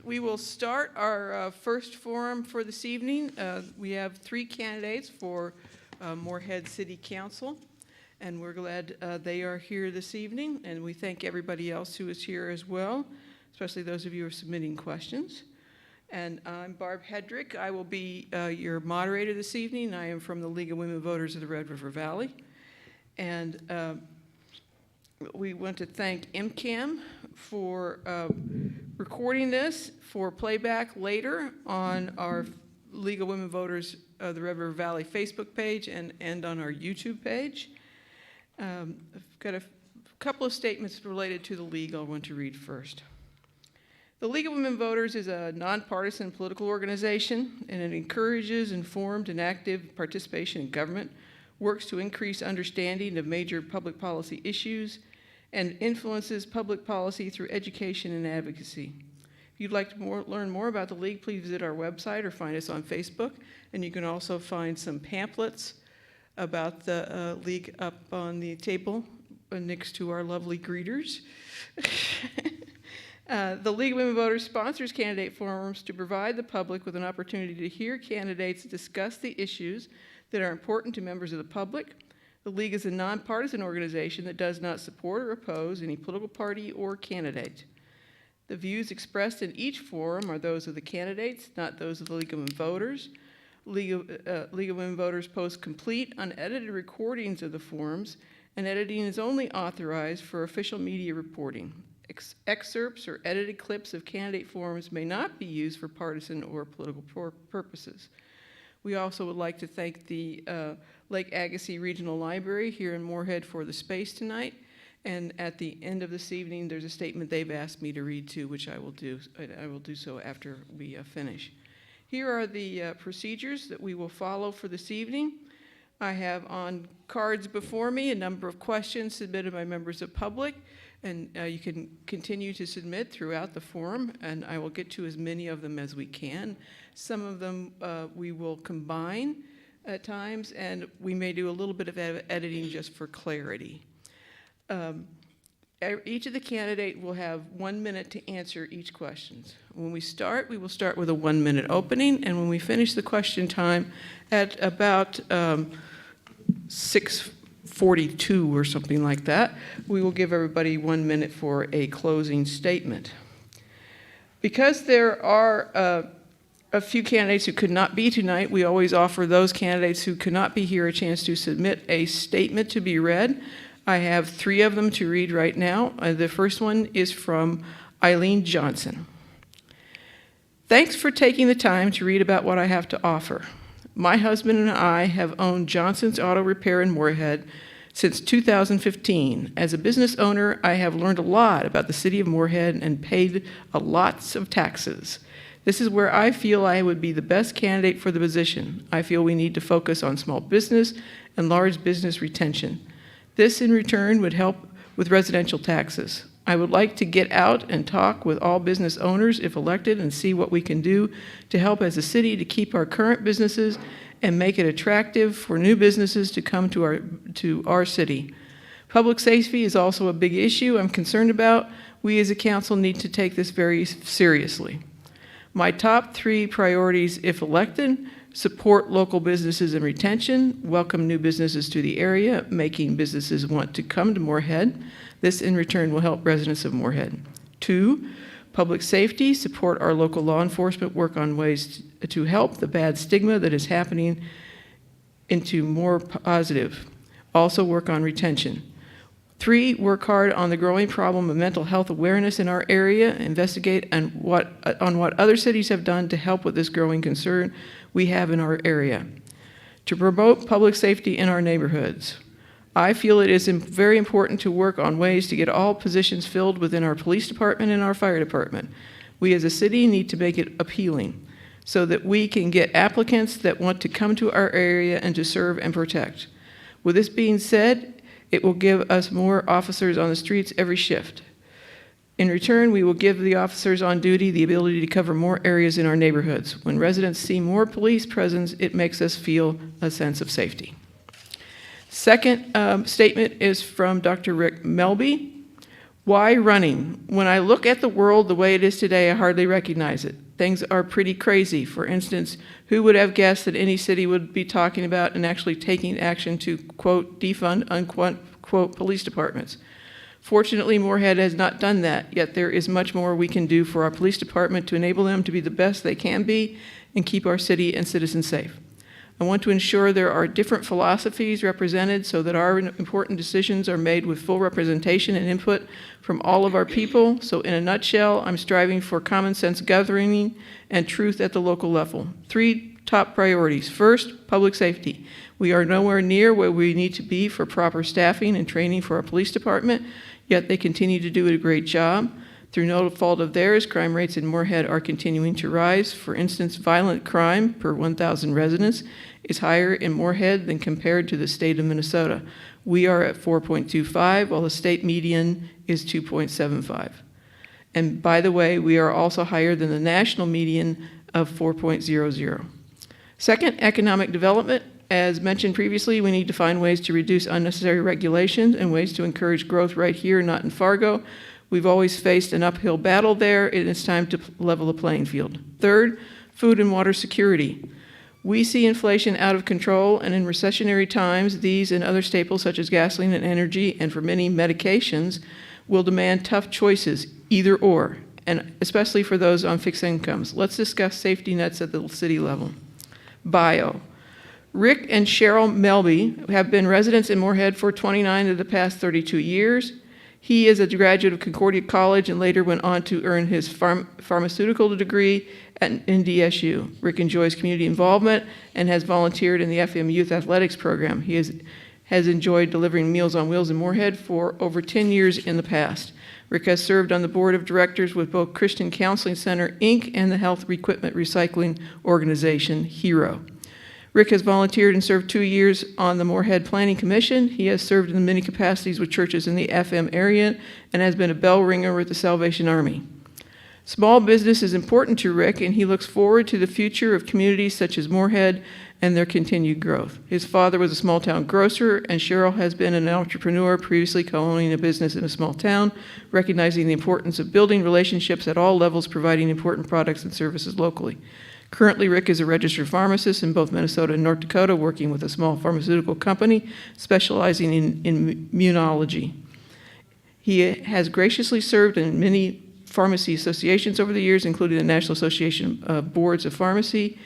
we will start our first forum for this evening. We have 3 candidates for Moorhead City Council, and we're glad they are here this evening, and we thank everybody else who is here as well, especially those of you who are submitting questions. And I'm Barb Headrick. I will be your moderator this evening. I am from the League of Women Voters of the Red River Valley. And we want to thank MCAM for recording this for playback later on our League of Women Voters of the Red River Valley Facebook page and on our YouTube page. I've got a couple of statements related to the League I want to read first. The League of Women Voters is a nonpartisan political organization, and it encourages informed and active participation in government, works to increase understanding of major public policy issues, and influences public policy through education and advocacy. If you'd like to learn more about the League, please visit our website or find us on Facebook, and you can also find some pamphlets about the League up on the table next to our lovely greeters. The League of Women Voters sponsors candidate forums to provide the public with an opportunity to hear candidates discuss the issues that are important to members of the public. The League is a nonpartisan organization that does not support or oppose any political party or candidate. The views expressed in each forum are those of the candidates, not those of the League of Women Voters. League of Women Voters posts complete, unedited recordings of the forums, and editing is only authorized for official media reporting. Excerpts or edited clips of candidate forums may not be used for partisan or political purposes. We also would like to thank the Lake Agassiz Regional Library here in Moorhead for the space tonight. And at the end of this evening, there's a statement they've asked me to read too, which I will do. I will do so after we finish. Here are the procedures that we will follow for this evening. I have on cards before me a number of questions submitted by members of public, and you can continue to submit throughout the forum, and I will get to as many of them as we can. Some of them we will combine at times, and we may do a little bit of editing just for clarity. Each of the candidates will have 1 minute to answer each question. When we start, we will start with a 1 minute opening, and when we finish the question time at about 6:42 or something like that, we will give everybody 1 minute for a closing statement. Because there are a few candidates who could not be tonight, we always offer those candidates who could not be here a chance to submit a statement to be read. I have 3 of them to read right now. The first one is from Eileen Johnson. Thanks for taking the time to read about what I have to offer. My husband and I have owned Johnson's Auto Repair in Moorhead since 2015. As a business owner, I have learned a lot about the city of Moorhead and paid lots of taxes. This is where I feel I would be the best candidate for the position. I feel we need to focus on small business and large business retention. This, in return, would help with residential taxes. I would like to get out and talk with all business owners if elected and see what we can do to help as a city to keep our current businesses and make it attractive for new businesses to come to our city. Public safety is also a big issue I'm concerned about. We as a council need to take this very seriously. My top 3 priorities, if elected: support local businesses and retention, welcome new businesses to the area, making businesses want to come to Moorhead. This, in return, will help residents of Moorhead. 2, public safety, support our local law enforcement, work on ways to help the bad stigma that is happening into more positive. Also work on retention. 3, work hard on the growing problem of mental health awareness in our area, investigate on what other cities have done to help with this growing concern we have in our area. To promote public safety in our neighborhoods. I feel it is very important to work on ways to get all positions filled within our police department and our fire department. We as a city need to make it appealing so that we can get applicants that want to come to our area and to serve and protect. With this being said, it will give us more officers on the streets every shift. In return, we will give the officers on duty the ability to cover more areas in our neighborhoods. When residents see more police presence, it makes us feel a sense of safety. Second statement is from Dr. Rick Melby. Why running? When I look at the world the way it is today, I hardly recognize it. Things are pretty crazy. For instance, who would have guessed that any city would be talking about and actually taking action to, quote, defund, unquote, police departments? Fortunately, Moorhead has not done that, yet there is much more we can do for our police department to enable them to be the best they can be and keep our city and citizens safe. I want to ensure there are different philosophies represented so that our important decisions are made with full representation and input from all of our people. So in a nutshell, I'm striving for common sense governing and truth at the local level. 3 top priorities. First, public safety. We are nowhere near where we need to be for proper staffing and training for our police department, yet they continue to do a great job. Through no fault of theirs, crime rates in Moorhead are continuing to rise. For instance, violent crime per 1,000 residents is higher in Moorhead than compared to the state of Minnesota. We are at 4.25, while the state median is 2.75. And by the way, we are also higher than the national median of 4.00. Second, economic development. As mentioned previously, we need to find ways to reduce unnecessary regulations and ways to encourage growth right here, not in Fargo. We've always faced an uphill battle there, and it's time to level the playing field. Third, food and water security. We see inflation out of control, and in recessionary times, these and other staples such as gasoline and energy, and for many medications, will demand tough choices, either or, and especially for those on fixed incomes. Let's discuss safety nets at the city level. Bio. Rick and Cheryl Melby have been residents in Moorhead for 29 of the past 32 years. He is a graduate of Concordia College and later went on to earn his pharmaceutical degree at NDSU. Rick enjoys community involvement and has volunteered in the FM Youth Athletics Program. He has enjoyed delivering Meals on Wheels in Moorhead for over 10 years in the past. Rick has served on the board of directors with both Christian Counseling Center, Inc. and the Health Equipment Recycling Organization, HERO. Rick has volunteered and served 2 years on the Moorhead Planning Commission. He has served in many capacities with churches in the FM area and has been a bell ringer with the Salvation Army. Small business is important to Rick, and he looks forward to the future of communities such as Moorhead and their continued growth. His father was a small-town grocer, and Cheryl has been an entrepreneur, previously co-owning a business in a small town, recognizing the importance of building relationships at all levels, providing important products and services locally. Currently, Rick is a registered pharmacist in both Minnesota and North Dakota, working with a small pharmaceutical company specializing in immunology. He has graciously served in many pharmacy associations over the years, including the National Association of Boards of Pharmacy.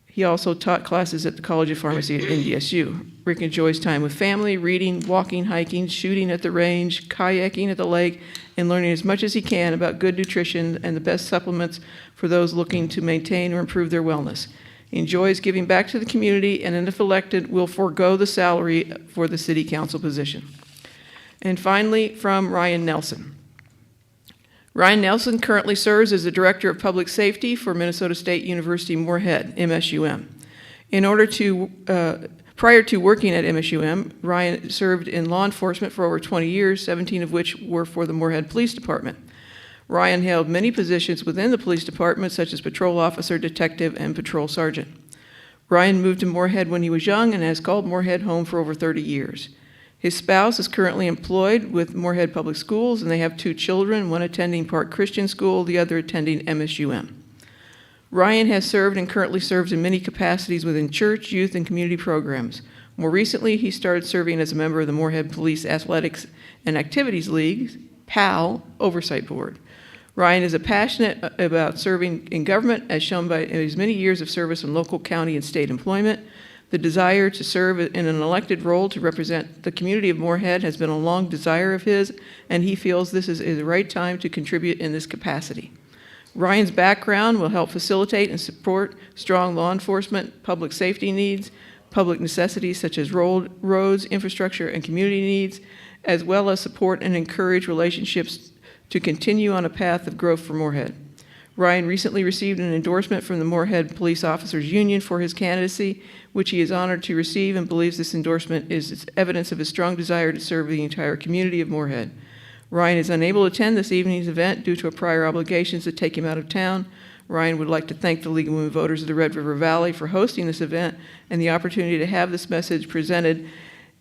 He also taught classes at the College of Pharmacy at NDSU. Rick enjoys time with family, reading, walking, hiking, shooting at the range, kayaking at the lake, and learning as much as he can about good nutrition and the best supplements for those looking to maintain or improve their wellness. He enjoys giving back to the community, and if elected, will forego the salary for the city council position. And finally, from Ryan Nelson. Ryan Nelson currently serves as the Director of Public Safety for Minnesota State University Moorhead, MSUM. Prior to working at MSUM, Ryan served in law enforcement for over 20 years, 17 of which were for the Moorhead Police Department. Ryan held many positions within the police department, such as patrol officer, detective, and patrol sergeant. Ryan moved to Moorhead when he was young and has called Moorhead home for over 30 years. His spouse is currently employed with Moorhead Public Schools, and they have 2 children, one attending Park Christian School, the other attending MSUM. Ryan has served and currently serves in many capacities within church, youth, and community programs. More recently, he started serving as a member of the Moorhead Police Athletics and Activities League, PAL, Oversight Board. Ryan is passionate about serving in government, as shown by his many years of service in local, county, and state employment. The desire to serve in an elected role to represent the community of Moorhead has been a long desire of his, and he feels this is the right time to contribute in this capacity. Ryan's background will help facilitate and support strong law enforcement, public safety needs, public necessities such as roads, infrastructure, and community needs, as well as support and encourage relationships to continue on a path of growth for Moorhead. Ryan recently received an endorsement from the Moorhead Police Officers Union for his candidacy, which he is honored to receive, and believes this endorsement is evidence of his strong desire to serve the entire community of Moorhead. Ryan is unable to attend this evening's event due to prior obligations that take him out of town. Ryan would like to thank the League of Women Voters of the Red River Valley for hosting this event and the opportunity to have this message presented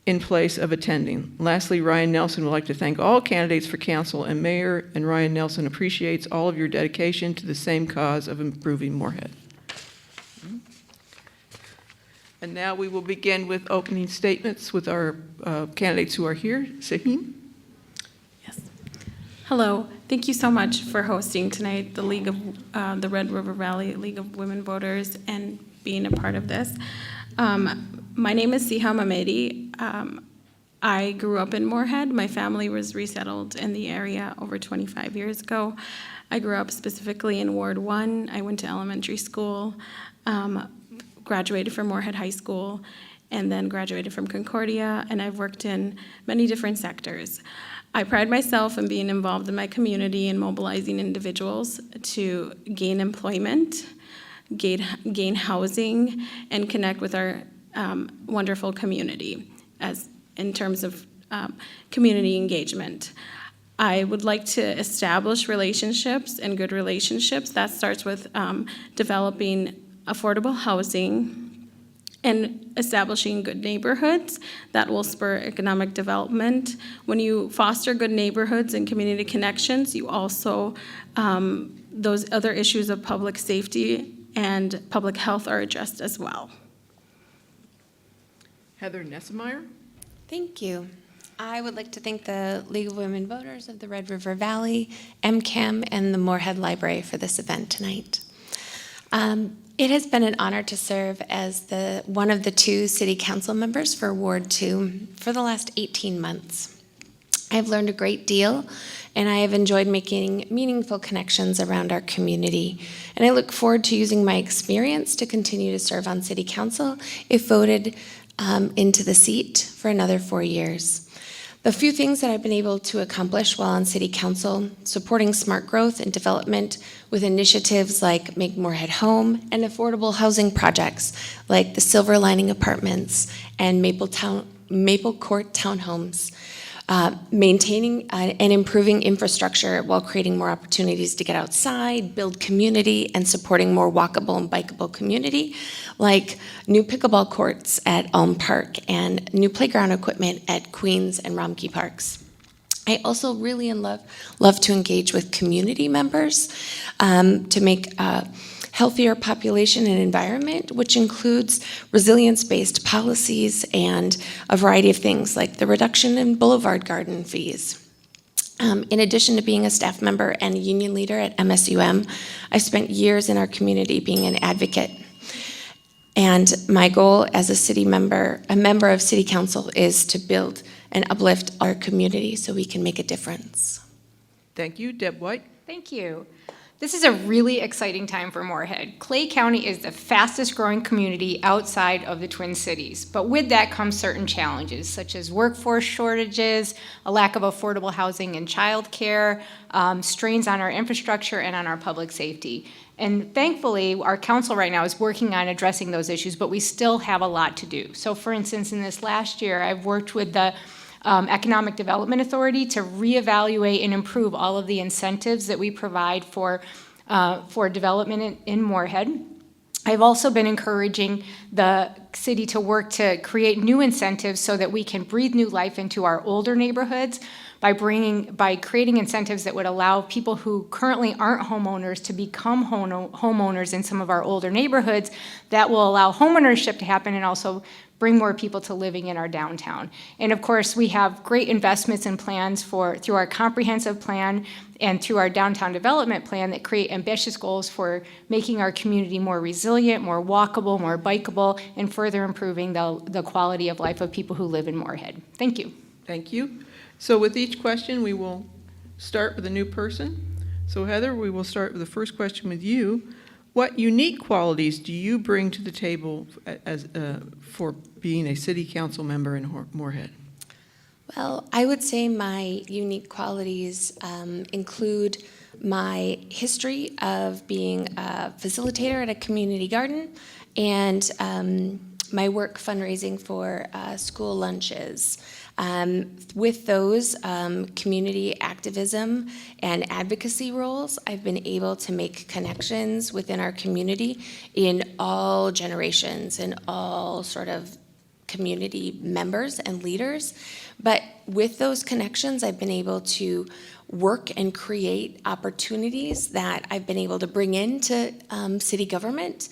in place of attending. Lastly, Ryan Nelson would like to thank all candidates for council and mayor, and Ryan Nelson appreciates all of your dedication to the same cause of improving Moorhead. And now we will begin with opening statements with our candidates who are here. Sahim? Yes. Hello. Thank you so much for hosting tonight the League of the Red River Valley League of Women Voters and being a part of this. My name is Siha Mamedi. I grew up in Moorhead. My family was resettled in the area over 25 years ago. I grew up specifically in Ward 1. I went to elementary school, graduated from Moorhead High School, and then graduated from Concordia, and I've worked in many different sectors. I pride myself in being involved in my community and mobilizing individuals to gain employment, gain housing, and connect with our wonderful community as in terms of community engagement. I would like to establish relationships and good relationships. That starts with developing affordable housing and establishing good neighborhoods that will spur economic development. When you foster good neighborhoods and community connections, you also, those other issues of public safety and public health are addressed as well. Heather Nessemeyer? Thank you. I would like to thank the League of Women Voters of the Red River Valley, MCAM, and the Moorhead Library for this event tonight. It has been an honor to serve as one of the 2 city council members for Ward 2 for the last 18 months. I've learned a great deal, and I have enjoyed making meaningful connections around our community. And I look forward to using my experience to continue to serve on city council if voted into the seat for another 4 years. The few things that I've been able to accomplish while on City Council, supporting smart growth and development with initiatives like Make Moorhead Home and affordable housing projects like the Silver Lining Apartments and Maple Court Townhomes. Maintaining and improving infrastructure while creating more opportunities to get outside, build community, and supporting more walkable and bikeable community, like new pickleball courts at Ulm Park and new playground equipment at Queens and Romkey Parks. I also really love to engage with community members to make healthier population and environment, which includes resilience-based policies and a variety of things like the reduction in boulevard garden fees. In addition to being a staff member and a union leader at MSUM, I've spent years in our community being an advocate. And my goal as a member of City Council, is to build and uplift our community so we can make a difference. Thank you. Deb White? Thank you. This is a really exciting time for Moorhead. Clay County is the fastest growing community outside of the Twin Cities, but with that comes certain challenges, such as workforce shortages, a lack of affordable housing and childcare, strains on our infrastructure and on our public safety. And thankfully, our council right now is working on addressing those issues, but we still have a lot to do. So for instance, in this last year, I've worked with the Economic Development Authority to reevaluate and improve all of the incentives that we provide for development in Moorhead. I've also been encouraging the city to work to create new incentives so that we can breathe new life into our older neighborhoods by creating incentives that would allow people who currently aren't homeowners to become homeowners in some of our older neighborhoods. That will allow homeownership to happen and also bring more people to living in our downtown. And of course, we have great investments and plans through our comprehensive plan and through our downtown development plan that create ambitious goals for making our community more resilient, more walkable, more bikeable, and further improving the quality of life of people who live in Moorhead. Thank you. Thank you. So with each question, we will start with a new person. So Heather, we will start with the first question with you. What unique qualities do you bring to the table for being a city council member in Moorhead? Well, I would say my unique qualities include my history of being a facilitator at a community garden and my work fundraising for school lunches. With those community activism and advocacy roles, I've been able to make connections within our community in all generations and all sort of community members and leaders. But with those connections, I've been able to work and create opportunities that I've been able to bring into city government,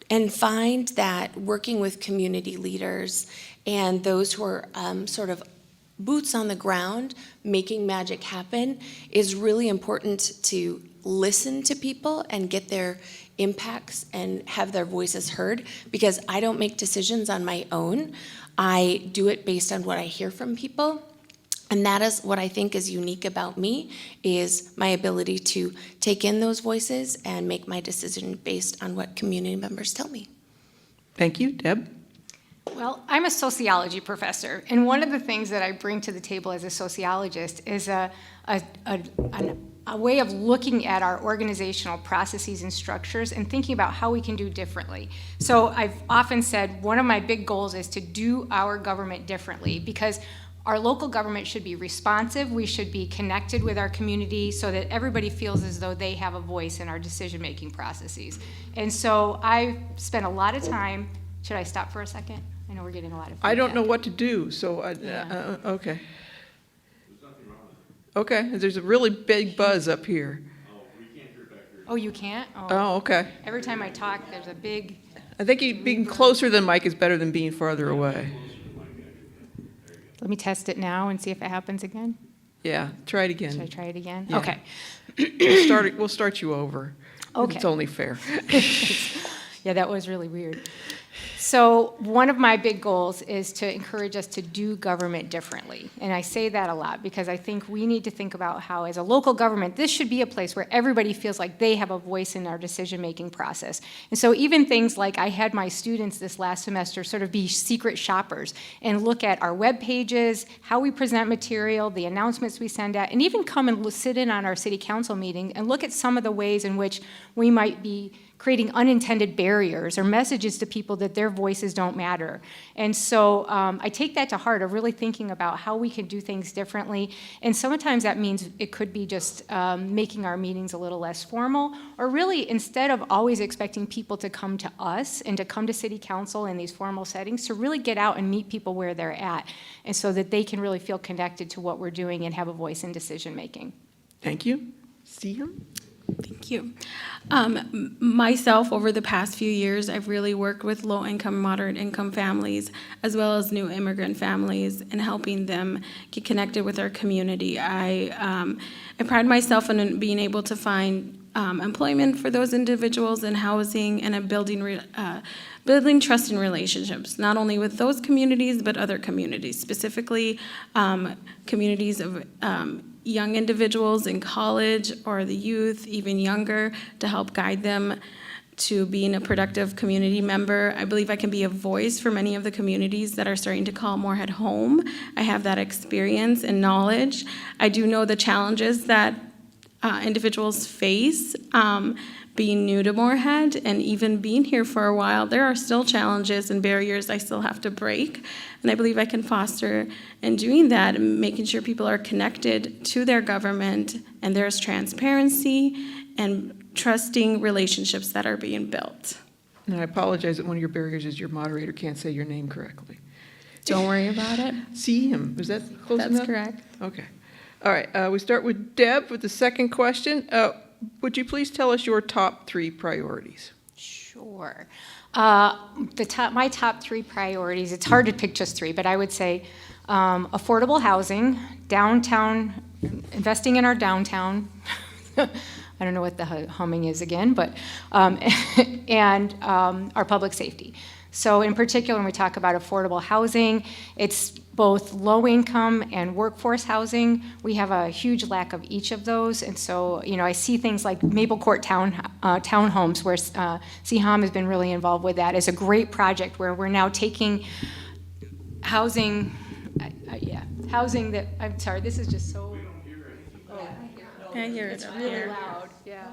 and find that working with community leaders and those who are sort of boots on the ground, making magic happen, is really important to listen to people and get their impacts and have their voices heard, because I don't make decisions on my own. I do it based on what I hear from people. And that is what I think is unique about me, is my ability to take in those voices and make my decision based on what community members tell me. Thank you. Deb? Well, I'm a sociology professor, and one of the things that I bring to the table as a sociologist is a way of looking at our organizational processes and structures and thinking about how we can do differently. So I've often said one of my big goals is to do our government differently, because our local government should be responsive. We should be connected with our community so that everybody feels as though they have a voice in our decision-making processes. And so I spent a lot of time. Should I stop for a second? I know we're getting a lot of feedback. I don't know what to do, so Yeah. okay. Okay, there's a really big buzz up here. Oh, you can't? Oh, okay. Every time I talk, there's a big. I think being closer than Mike is better than being farther away. Let me test it now and see if it happens again. Yeah, try it Should I again. try it again? Yeah. Okay. We'll start you over. Okay. It's only fair. Yeah, that was really weird. So one of my big goals is to encourage us to do government differently. And I say that a lot because I think we need to think about how, as a local government, this should be a place where everybody feels like they have a voice in our decision-making process. And so even things like I had my students this last semester sort of be secret shoppers and look at our web pages, how we present material, the announcements we send out, and even come and sit in on our city council meeting and look at some of the ways in which we might be creating unintended barriers or messages to people that their voices don't matter. And so I take that to heart of really thinking about how we can do things differently. And sometimes that means it could be just making our meetings a little less formal, or really instead of always expecting people to come to us and to come to city council in these formal settings, to really get out and meet people where they're at, and so that they can really feel connected to what we're doing and have a voice in decision making. Thank you. See him? Thank you. Myself, over the past few years, I've really worked with low-income, moderate-income families, as well as new immigrant families, and helping them get connected with our community. I pride myself in being able to find employment for those individuals and housing, and building trust and relationships, not only with those communities, but other communities, specifically communities of young individuals in college or the youth, even younger, to help guide them to being a productive community member. I believe I can be a voice for many of the communities that are starting to call Moorhead home. I have that experience and knowledge. I do know the challenges that individuals face being new to Moorhead, and even being here for a while. There are still challenges and barriers I still have to break, and I believe I can foster in doing that and making sure people are connected to their government, and there's transparency and trusting relationships that are being built. And I apologize that one of your barriers is your moderator can't say your name correctly. Don't worry about it. See him. Is that close enough? That's correct. Okay. All right. We start with Deb with the second question. Would you please tell us your top 3 priorities? Sure. My top 3 priorities, it's hard to pick just 3, but I would say affordable housing, downtown, investing in our downtown. I don't know what the humming is again, but, and our public safety. So in particular, when we talk about affordable housing, it's both low income and workforce housing. We have a huge lack of each of those. And so, I see things like Maple Court townhomes, where CHOM has been really involved with that. It's a great project where we're now taking housing, housing that, I'm sorry, this is just so. I hear it It's up really here. loud, yeah.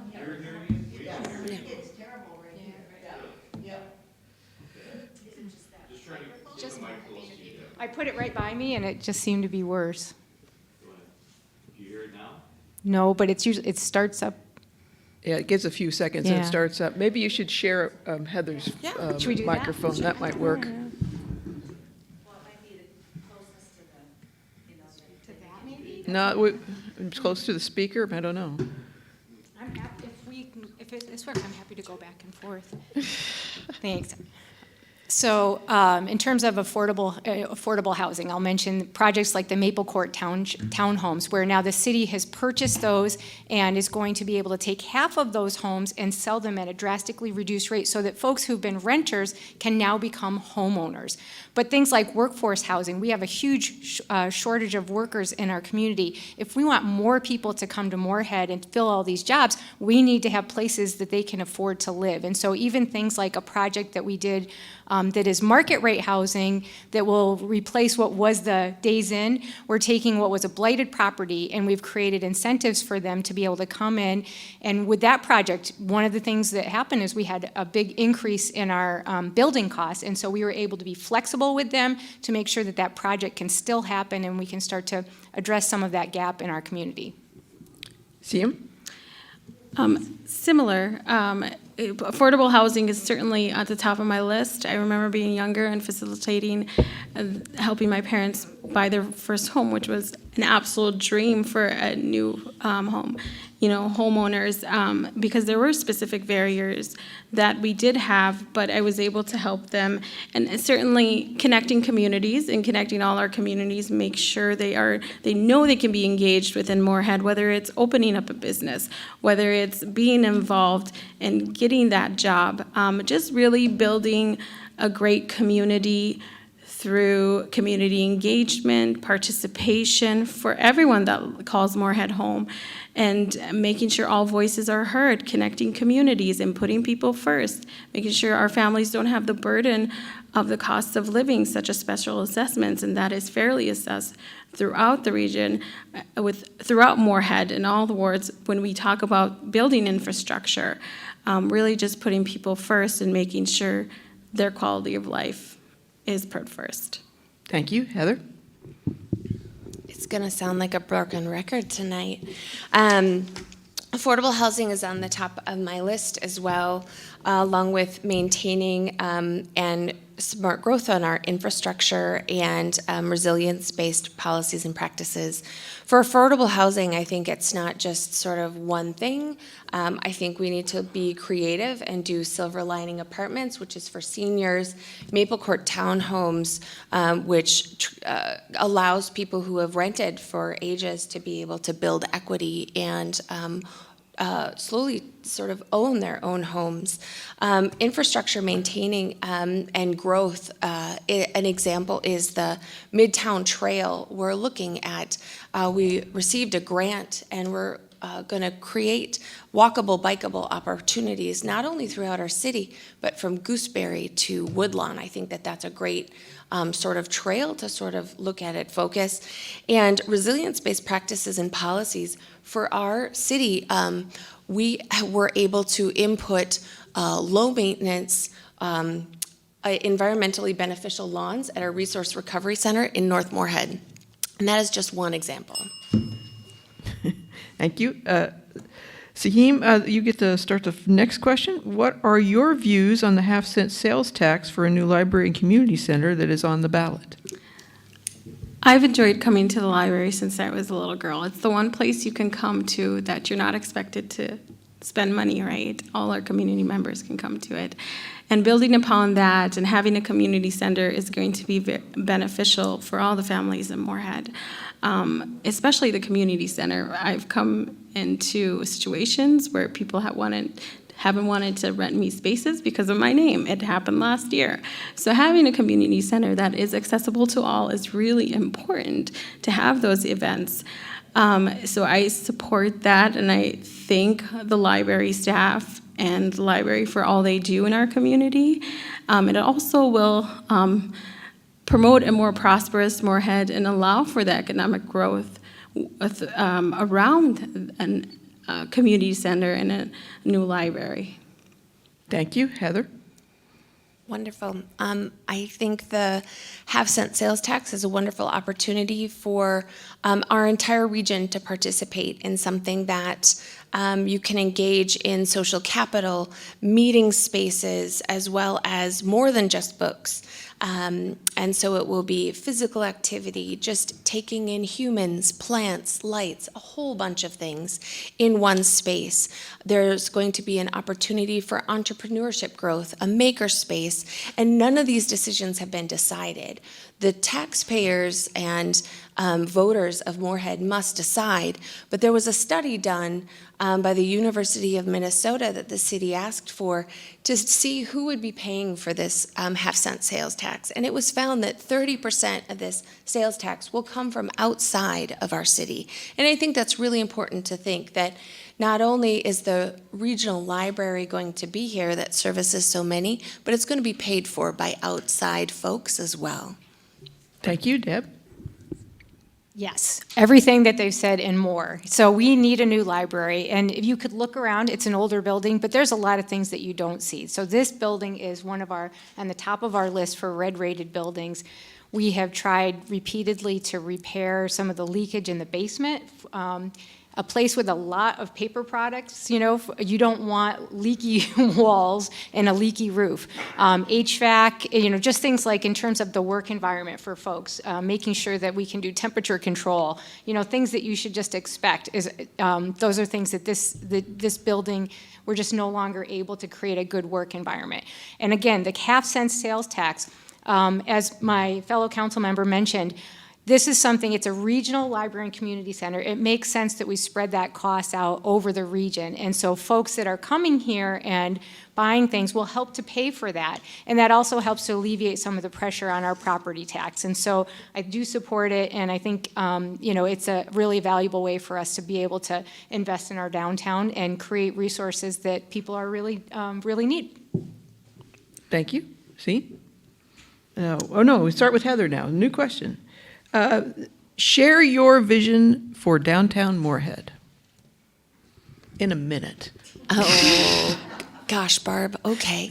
I put it right by me and it just seemed to be worse. Do you hear it now? No, but it starts up. Yeah, it gives a few seconds and Yeah. it starts up. Maybe you should share Heather's Should we do that? microphone. That might work. Not, it's close to the speaker, I don't know. I'm happy, if this works, I'm happy to go back and forth. Thanks. So in terms of affordable housing, I'll mention projects like the Maple Court townhomes, where now the city has purchased those and is going to be able to take half of those homes and sell them at a drastically reduced rate so that folks who've been renters can now become homeowners. But things like workforce housing, we have a huge shortage of workers in our community. If we want more people to come to Moorhead and fill all these jobs, we need to have places that they can afford to live. And so even things like a project that we did that is market rate housing that will replace what was the Days Inn. We're taking what was a blighted property and we've created incentives for them to be able to come in. And with that project, one of the things that happened is we had a big increase in our building costs. And so we were able to be flexible with them to make sure that that project can still happen and we can start to address some of that gap in our community. Siem? Similar. Affordable housing is certainly at the top of my list. I remember being younger and facilitating, helping my parents buy their first home, which was an absolute dream for a new home. Homeowners, because there were specific barriers that we did have, but I was able to help them. And certainly connecting communities and connecting all our communities, make sure they know they can be engaged within Moorhead, whether it's opening up a business, whether it's being involved and getting that job, just really building a great community through community engagement, participation for everyone that calls Moorhead home, and making sure all voices are heard, connecting communities and putting people first, making sure our families don't have the burden of the costs of living, such as special assessments, and that is fairly assessed throughout the region, throughout Moorhead and all the wards when we talk about building infrastructure, really just putting people first and making sure their quality of life is put first. Thank you. Heather? It's going to sound like a broken record tonight. Affordable housing is on the top of my list as well, along with maintaining and smart growth on our infrastructure and resilience-based policies and practices. For affordable housing, I think it's not just sort of one thing. I think we need to be creative and do silver lining apartments, which is for seniors, Maple Court townhomes, which allows people who have rented for ages to be able to build equity and slowly sort of own their own homes. Infrastructure maintaining and growth, an example is the Midtown Trail we're looking at. We received a grant and we're going to create walkable, bikeable opportunities, not only throughout our city, but from Gooseberry to Woodlawn. I think that that's a great sort of trail to sort of look at it, focus. And resilience-based practices and policies for our city, we were able to input low-maintenance, environmentally beneficial lawns at our Resource Recovery Center in North Moorhead. And that is just one example. Thank you. Sahim, you get to start the next question. What are your views on the half-cent sales tax for a new library and community center that is on the ballot? I've enjoyed coming to the library since I was a little girl. It's the one place you can come to that you're not expected to spend money, right? All our community members can come to it. And building upon that and having a community center is going to be beneficial for all the families in Moorhead, especially the community center. I've come into situations where people haven't wanted to rent me spaces because of my name. It happened last year. So having a community center that is accessible to all is really important to have those events. So I support that, and I thank the library staff and the library for all they do in our community. It also will promote a more prosperous Moorhead and allow for the economic growth around a community center and a new library. Thank you. Heather? Wonderful. I think the half-cent sales tax is a wonderful opportunity for our entire region to participate in something that you can engage in social capital, meeting spaces, as well as more than just books. And so it will be physical activity, just taking in humans, plants, lights, a whole bunch of things in one space. There's going to be an opportunity for entrepreneurship growth, a maker space, and none of these decisions have been decided. The taxpayers and voters of Moorhead must decide, but there was a study done by the University of Minnesota that the city asked for to see who would be paying for this half-cent sales tax. And it was found that 30% of this sales tax will come from outside of our city. And I think that's really important to think that not only is the regional library going to be here that services so many, but it's going to be paid for by outside folks as well. Thank you, Deb. Yes, everything that they've said and more. So we need a new library, and if you could look around, it's an older building, but there's a lot of things that you don't see. So this building is one of our, on the top of our list for red-rated buildings. We have tried repeatedly to repair some of the leakage in the basement. A place with a lot of paper products, you know, you don't want leaky walls and a leaky roof. HVAC, you know, just things like in terms of the work environment for folks, making sure that we can do temperature control, you know, things that you should just expect is, those are things that this building, we're just no longer able to create a good work environment. And again, the half-cent sales tax, as my fellow council member mentioned, this is something, it's a regional library and community center. It makes sense that we spread that cost out over the region. And so folks that are coming here and buying things will help to pay for that. And that also helps to alleviate some of the pressure on our property tax. And so I do support it, and I think you know, it's a really valuable way for us to be able to invest in our downtown and create resources that people are really, really need. Thank you. See? Oh, no, we start with Heather now. New question. Share your vision for downtown Moorhead in a minute. Oh, gosh, Barb, okay.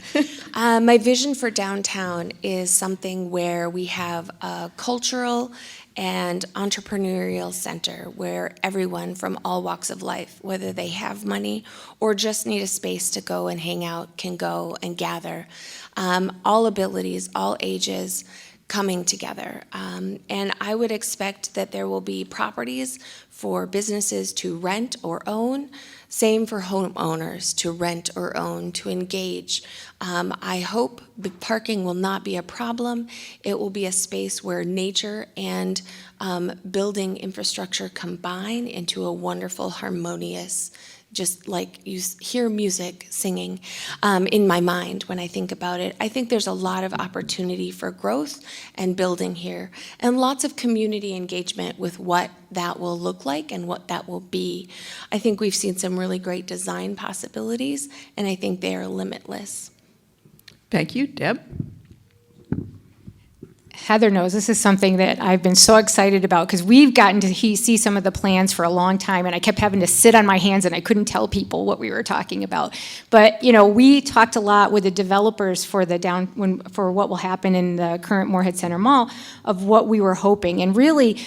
My vision for downtown is something where we have a cultural and entrepreneurial center where everyone from all walks of life, whether they have money or just need a space to go and hang out, can go and gather. All abilities, all ages, coming together. And I would expect that there will be properties for businesses to rent or own, same for homeowners to rent or own, to engage. I hope the parking will not be a problem. It will be a space where nature and building infrastructure combine into a wonderful, harmonious, just like you hear music singing in my mind when I think about it. I think there's a lot of opportunity for growth and building here, and lots of community engagement with what that will look like and what that will be. I think we've seen some really great design possibilities, and I think they are limitless. Thank you. Deb? Heather knows this is something that I've been so excited about because we've gotten to see some of the plans for a long time, and I kept having to sit on my hands and I couldn't tell people what we were talking about. But you know, we talked a lot with the developers for for what will happen in the current Moorhead Center Mall of what we were hoping, and really,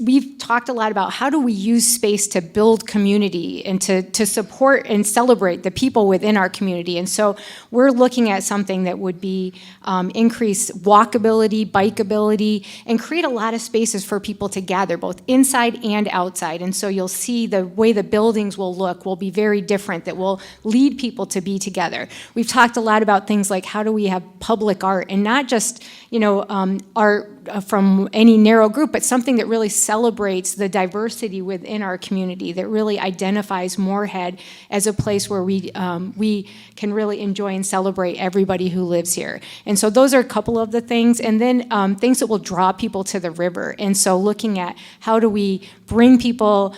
we've talked a lot about how do we use space to build community and to support and celebrate the people within our community. And so we're looking at something that would be increase walkability, bikeability, and create a lot of spaces for people to gather, both inside and outside. And so you'll see the way the buildings will look will be very different, that will lead people to be together. We've talked a lot about things like how do we have public art, and not just, you know, art from any narrow group, but something that really celebrates the diversity within our community, that really identifies Moorhead as a place where we can really enjoy and celebrate everybody who lives here. And so those are a couple of the things. And then things that will draw people to the river. And so looking at how do we bring people,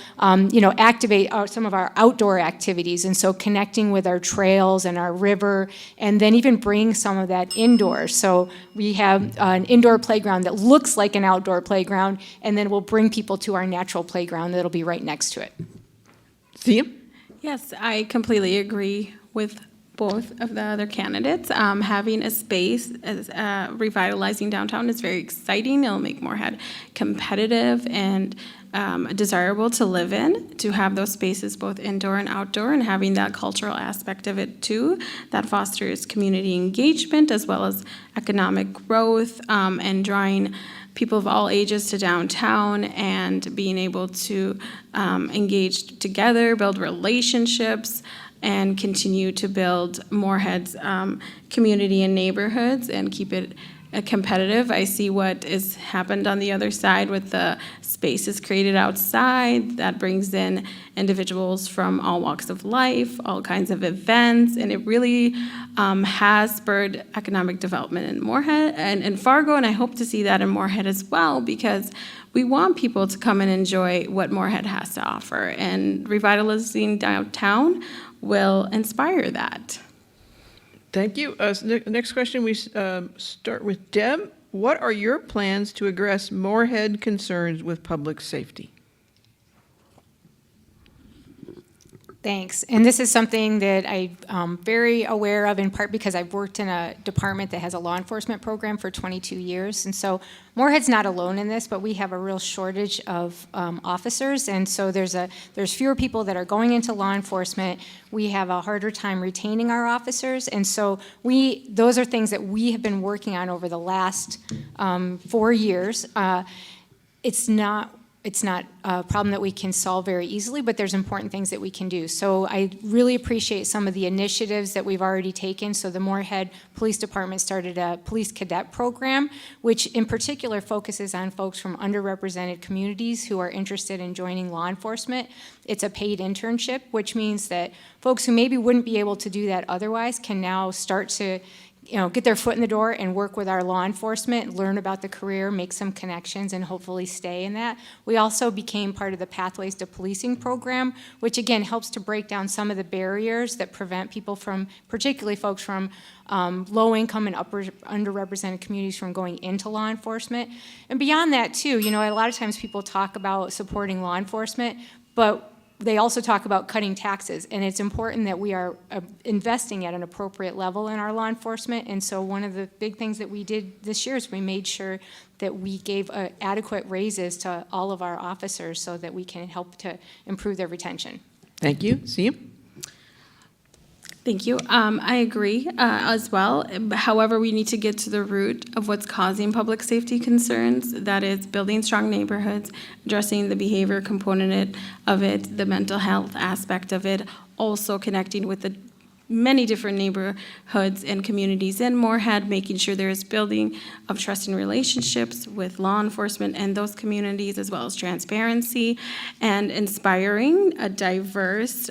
you know, activate some of our outdoor activities. And so connecting with our trails and our river, and then even bring some of that indoors. So we have an indoor playground that looks like an outdoor playground, and then we'll bring people to our natural playground that'll be right next to it. See him? Yes, I completely agree with both of the other candidates. Having a space as revitalizing downtown is very exciting. It'll make Moorhead competitive and desirable to live in, to have those spaces both indoor and outdoor, and having that cultural aspect of it too. That fosters community engagement as well as economic growth, and drawing people of all ages to downtown and being able to engage together, build relationships, and continue to build Moorhead's community and neighborhoods and keep it competitive. I see what has happened on the other side with the spaces created outside. That brings in individuals from all walks of life, all kinds of events, and it really has spurred economic development in Moorhead and in Fargo, and I hope to see that in Moorhead as well, because we want people to come and enjoy what Moorhead has to offer, and revitalizing downtown will inspire that. Thank you. Next question, we start with Deb. What are your plans to address Moorhead concerns with public safety? Thanks. And this is something that I'm very aware of, in part because I've worked in a department that has a law enforcement program for 22 years. And so Moorhead's not alone in this, but we have a real shortage of officers. And so there's fewer people that are going into law enforcement. We have a harder time retaining our officers. And so those are things that we have been working on over the last 4 years. It's not a problem that we can solve very easily, but there's important things that we can do. So I really appreciate some of the initiatives that we've already taken. So the Moorhead Police Department started a police cadet program, which in particular focuses on folks from underrepresented communities who are interested in joining law enforcement. It's a paid internship, which means that folks who maybe wouldn't be able to do that otherwise can now start to get their foot in the door and work with our law enforcement, learn about the career, make some connections, and hopefully stay in that. We also became part of the Pathways to Policing program, which again helps to break down some of the barriers that prevent people from, particularly folks from low income and underrepresented communities, from going into law enforcement. And beyond that too, a lot of times people talk about supporting law enforcement, but they also talk about cutting taxes, and it's important that we are investing at an appropriate level in our law enforcement. And so one of the big things that we did this year is we made sure that we gave adequate raises to all of our officers so that we can help to improve their retention. Thank you. Sia? Thank you. I agree as well. However, we need to get to the root of what's causing public safety concerns. That is building strong neighborhoods, addressing the behavior component of it, the mental health aspect of it, also connecting with the many different neighborhoods and communities in Moorhead, making sure there is building of trusting relationships with law enforcement and those communities, as well as transparency and inspiring a diverse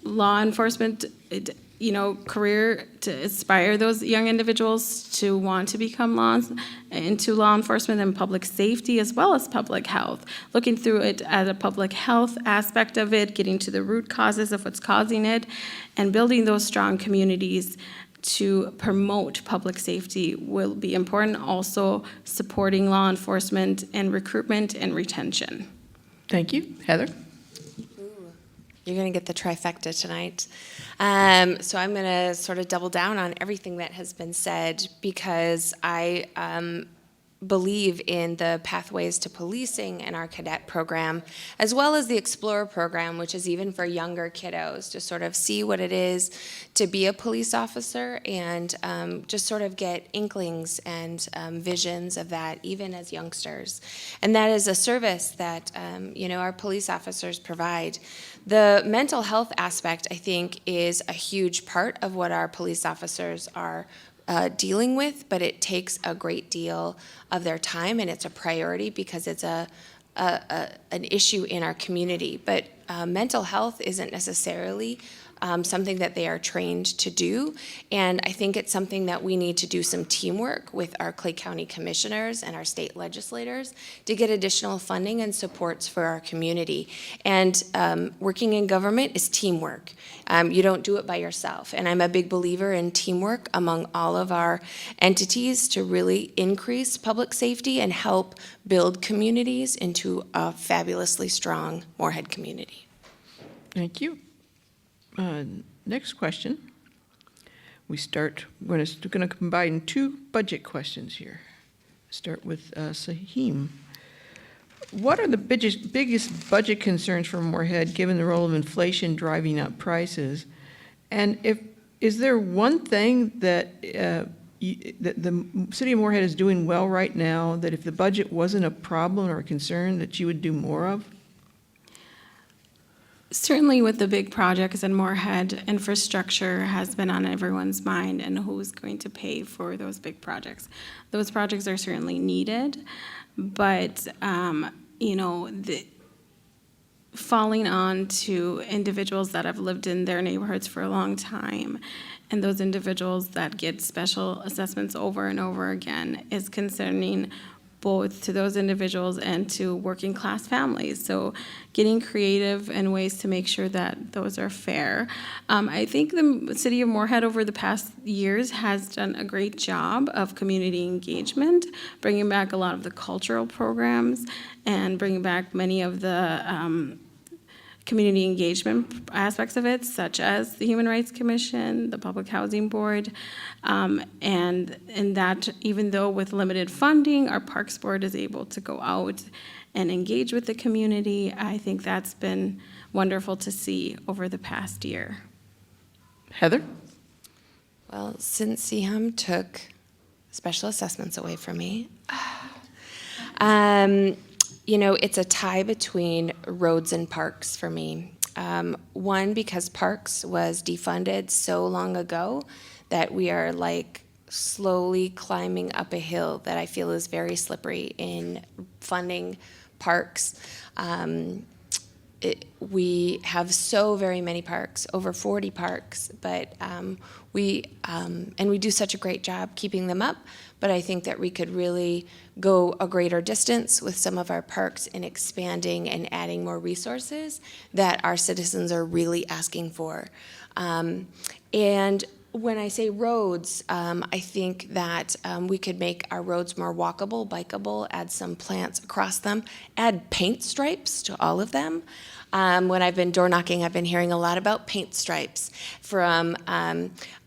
law enforcement, career to inspire those young individuals to want to become into law enforcement and public safety, as well as public health. Looking through it as a public health aspect of it, getting to the root causes of what's causing it, and building those strong communities to promote public safety will be important. Also, supporting law enforcement and recruitment and retention. Thank you. Heather? You're going to get the trifecta tonight. So I'm going to sort of double down on everything that has been said, because I believe in the Pathways to Policing in our cadet program, as well as the Explorer program, which is even for younger kiddos, to sort of see what it is to be a police officer and just sort of get inklings and visions of that even as youngsters. And that is a service that our police officers provide. The mental health aspect, I think, is a huge part of what our police officers are dealing with, but it takes a great deal of their time, and it's a priority because it's an issue in our community. But mental health isn't necessarily something that they are trained to do, and I think it's something that we need to do some teamwork with our Clay County commissioners and our state legislators to get additional funding and supports for our community. And working in government is teamwork. You don't do it by yourself, and I'm a big believer in teamwork among all of our entities to really increase public safety and help build communities into a fabulously strong Moorhead community. Thank you. Next question. We're going to combine two budget questions here. Start with Sahim. What are the biggest budget concerns for Moorhead, given the role of inflation driving up prices? And is there one thing that that the city of Moorhead is doing well right now that if the budget wasn't a problem or a concern that you would do more of? Certainly with the big projects in Moorhead, infrastructure has been on everyone's mind and who's going to pay for those big projects. Those projects are certainly needed, but falling on to individuals that have lived in their neighborhoods for a long time, and those individuals that get special assessments over and over again is concerning both to those individuals and to working class families. So getting creative in ways to make sure that those are fair. I think the city of Moorhead over the past years has done a great job of community engagement, bringing back a lot of the cultural programs and bringing back many of the community engagement aspects of it, such as the Human Rights Commission, the Public Housing Board, and that even though with limited funding, our Parks Board is able to go out and engage with the community. I think that's been wonderful to see over the past year. Heather? Well, since Siham took special assessments away from me, it's a tie between roads and parks for me. One, because parks was defunded so long ago that we are like slowly climbing up a hill that I feel is very slippery in funding parks. We have so very many parks, over 40 parks, but we do such a great job keeping them up. But I think that we could really go a greater distance with some of our parks in expanding and adding more resources that our citizens are really asking for. And when I say roads, I think that we could make our roads more walkable, bikeable, add some plants across them, add paint stripes to all of them. When I've been door knocking, I've been hearing a lot about paint stripes from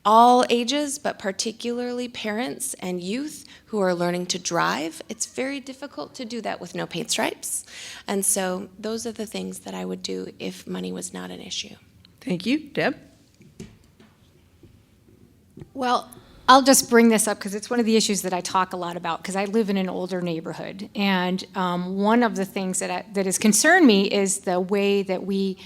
all ages, but particularly parents and youth who are learning to drive. It's very difficult to do that with no paint stripes. And so those are the things that I would do if money was not an issue. Thank you. Deb? Well, I'll just bring this up because it's one of the issues that I talk a lot about because I live in an older neighborhood. And one of the things that has concerned me is the way that we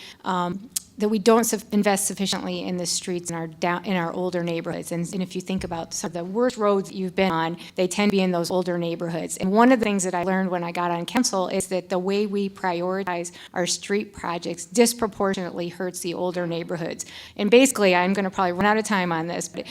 don't invest sufficiently in the streets in our older neighborhoods. And if you think about some of the worst roads that you've been on, they tend to be in those older neighborhoods. And one of the things that I learned when I got on council is that the way we prioritize our street projects disproportionately hurts the older neighborhoods. And basically, I'm going to probably run out of time on this, but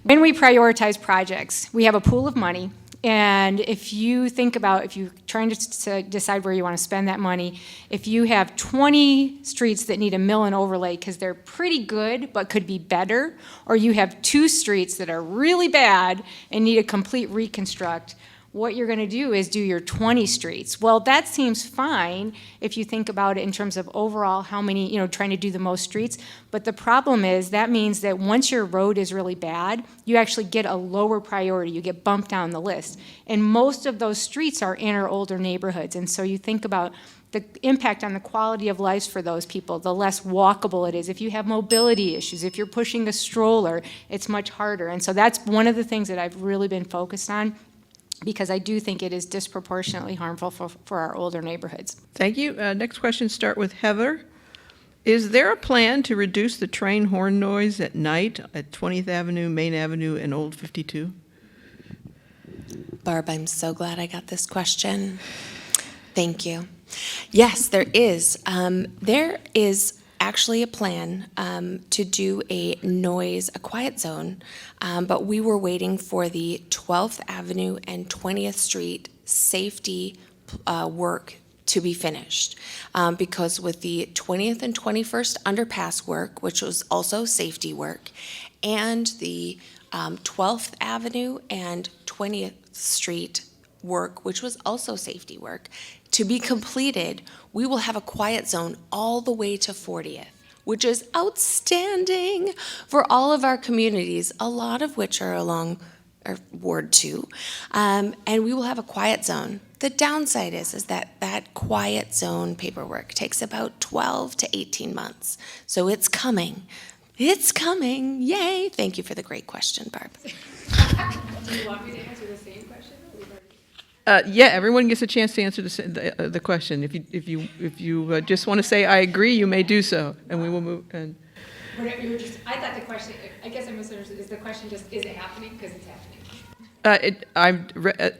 when we prioritize projects, we have a pool of money. And if you're trying to decide where you want to spend that money, if you have 20 streets that need a mill and overlay because they're pretty good but could be better, or you have 2 streets that are really bad and need a complete reconstruct, what you're going to do is do your 20 streets. Well, that seems fine if you think about it in terms of overall how many, trying to do the most streets. But the problem is that means that once your road is really bad, you actually get a lower priority. You get bumped down the list. And most of those streets are in our older neighborhoods. And so you think about the impact on the quality of life for those people, the less walkable it is. If you have mobility issues, if you're pushing a stroller, it's much harder. And so that's one of the things that I've really been focused on, because I do think it is disproportionately harmful for our older neighborhoods. Thank you. Next question, start with Heather. Is there a plan to reduce the train horn noise at night at 20th Avenue, Main Avenue, and Old 52? Barb, I'm so glad I got this question. Thank you. Yes, there is. There is actually a plan to do a quiet zone, but we were waiting for the 12th Avenue and 20th Street safety work to be finished, because with the 20th and 21st underpass work, which was also safety work, and the 12th Avenue and 20th Street work, which was also safety work, to be completed, we will have a quiet zone all the way to 40th, which is outstanding for all of our communities, a lot of which are along Ward 2. And we will have a quiet zone. The downside is that quiet zone paperwork takes about 12 to 18 months. So it's coming. It's coming. Yay. Thank you for the great question, Barb. Do you want me to answer the same question? Yeah, everyone gets a chance to answer the question. If you just want to say I agree, you may do so, and we will move. And I thought the question, I guess I misunderstood, is the question just, is it happening? Because it's happening.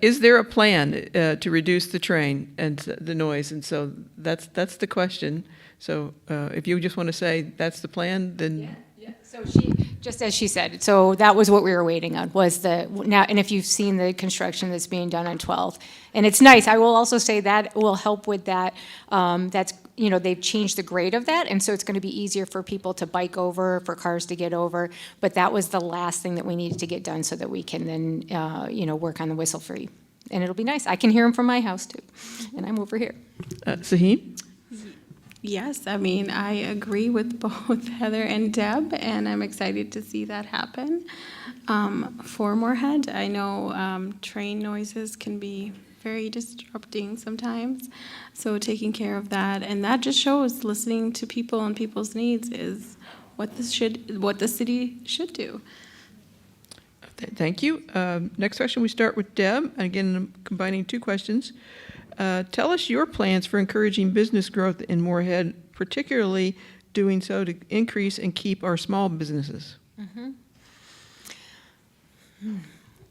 Is there a plan to reduce the train and the noise? And so that's the question. So if you just want to say that's the plan, then Yeah. So she, just as she said, so that was what we were waiting on, was now, and if you've seen the construction that's being done on 12th, and it's nice, I will also say that will help with that, that's, they've changed the grade of that, and so it's gonna be easier for people to bike over, for cars to get over, but that was the last thing that we needed to get done so that we can then, work on the whistle free. And it'll be nice, I can hear them from my house too, and I'm over here. Sahim? Yes, I mean, I agree with both Heather and Deb, and I'm excited to see that happen. For Moorhead, I know train noises can be very disrupting sometimes, so taking care of that, and that just shows listening to people and people's needs is what the city should do. Thank you. Next question, we start with Deb. And again, I'm combining two questions. Tell us your plans for encouraging business growth in Moorhead, particularly doing so to increase and keep our small businesses.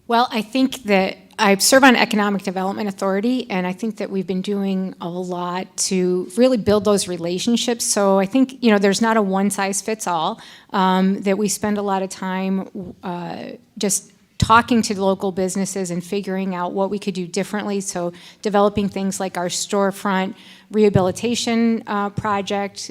Well, I think that I serve on Economic Development Authority, and I think that we've been doing a lot to really build those relationships. So I think, there's not a one-size-fits-all, that we spend a lot of time just talking to local businesses and figuring out what we could do differently. So developing things like our storefront rehabilitation project.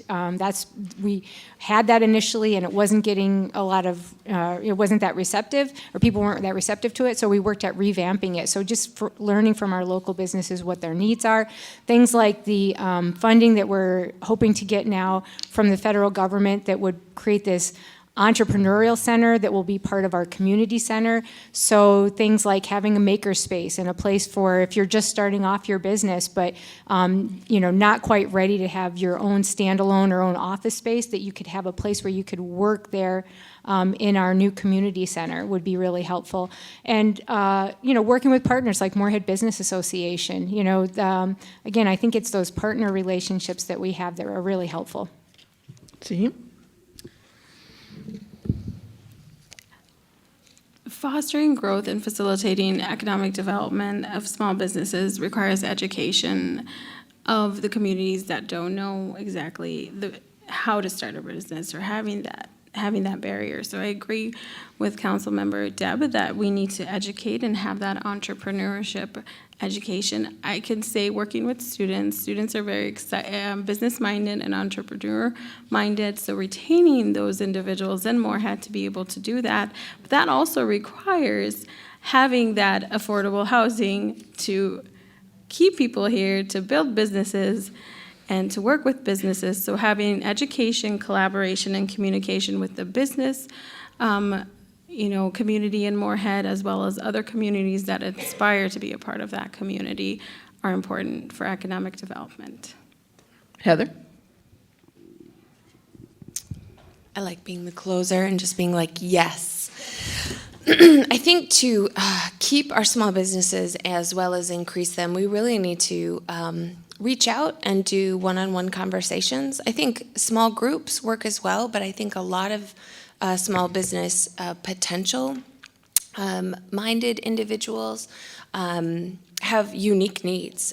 We had that initially, and it wasn't getting a lot of, it wasn't that receptive, or people weren't that receptive to it. So we worked at revamping it. So just learning from our local businesses what their needs are. Things like the funding that we're hoping to get now from the federal government that would create this entrepreneurial center that will be part of our community center. So things like having a maker space and a place for if you're just starting off your business, but not quite ready to have your own standalone or own office space, that you could have a place where you could work there in our new community center would be really helpful. And working with partners like Moorhead Business Association. Again, I think it's those partner relationships that we have that are really helpful. See? Fostering growth and facilitating economic development of small businesses requires education of the communities that don't know exactly how to start a business or having that barrier. So I agree with Councilmember Deb that we need to educate and have that entrepreneurship education. I can say working with students are very business-minded and entrepreneur-minded, so retaining those individuals in Moorhead to be able to do that. But that also requires having that affordable housing to keep people here, to build businesses, and to work with businesses. So having education, collaboration, and communication with the business community in Moorhead, as well as other communities that aspire to be a part of that community, are important for economic development. Heather? I like being the closer and just being like, yes. I think to keep our small businesses as well as increase them, we really need to reach out and do one-on-one conversations. I think small groups work as well, but I think a lot of small business potential minded individuals have unique needs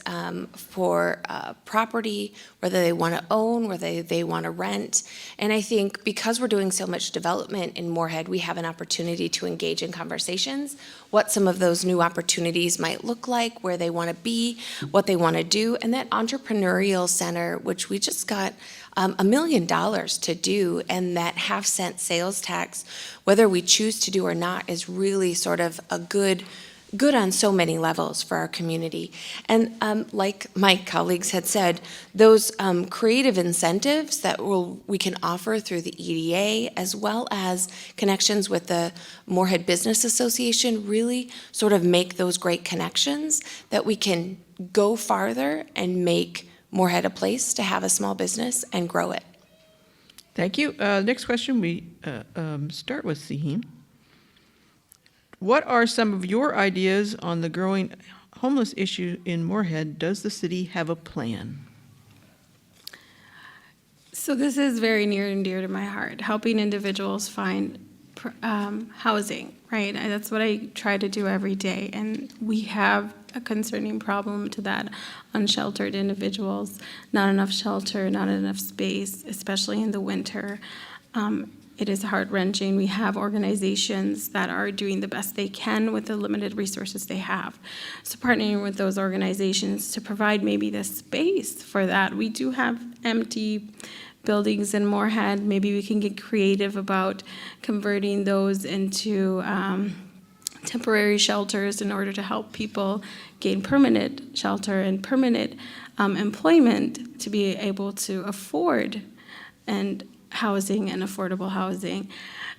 for property, whether they want to own, whether they want to rent. And I think because we're doing so much development in Moorhead, we have an opportunity to engage in conversations, what some of those new opportunities might look like, where they want to be, what they want to do. And that entrepreneurial center, which we just got $1 million to do, and that half-cent sales tax, whether we choose to do or not, is really sort of a good good on so many levels for our community. And like my colleagues had said, those creative incentives that we can offer through the EDA, as well as connections with the Moorhead Business Association, really sort of make those great connections that we can go farther and make Moorhead a place to have a small business and grow it. Thank you. Next question, we start with Sihim. What are some of your ideas on the growing homeless issue in Moorhead? Does the city have a plan? So this is very near and dear to my heart, helping individuals find housing, right? And that's what I try to do every day. And we have a concerning problem to that, unsheltered individuals, not enough shelter, not enough space, especially in the winter. It is heart-wrenching. We have organizations that are doing the best they can with the limited resources they have. So partnering with those organizations to provide maybe the space for that. We do have empty buildings in Moorhead. Maybe we can get creative about converting those into temporary shelters in order to help people gain permanent shelter and permanent employment to be able to afford and housing and affordable housing.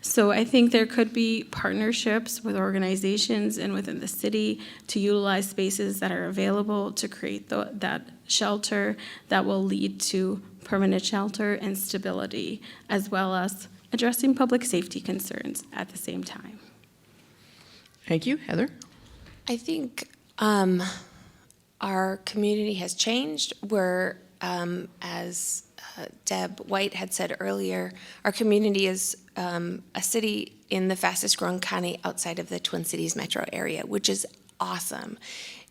So I think there could be partnerships with organizations and within the city to utilize spaces that are available to create that shelter that will lead to permanent shelter and stability, as well as addressing public safety concerns at the same time. Thank you. Heather? I think our community has changed. We're, as Deb White had said earlier, our community is a city in the fastest growing county outside of the Twin Cities metro area, which is awesome.